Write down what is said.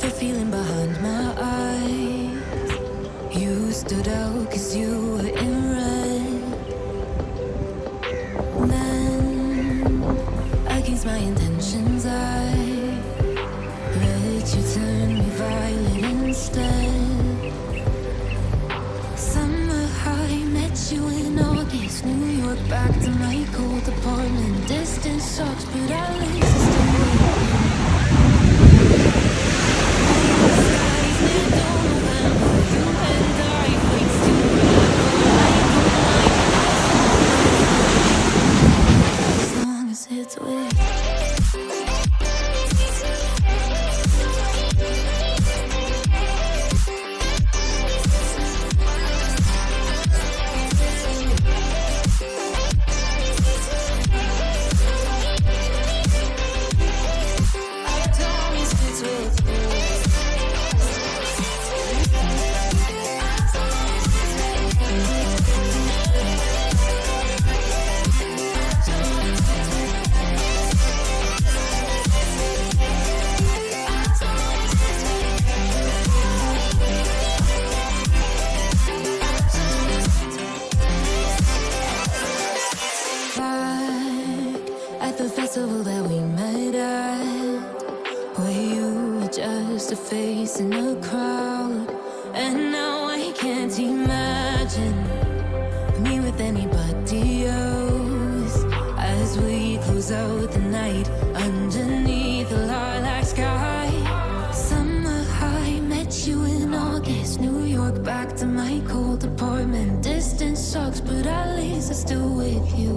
the feeling behind my eyes. You stood out 'cause you were in red. Then, against my intentions, I let you turn me violet instead. Summer high, met you in August. New York, back to my cold apartment. Distance sucks, but at least it's still with you. Skies lit on November. You and I fleets together. I don't mind as long as it's with you. At the festival that we met at, where you were just a face in a crowd. And now I can't imagine me with anybody else, as we close out the night underneath the lilac sky. Summer high, met you in August. New York, back to my cold apartment. Distance sucks, but at least I'm still with you.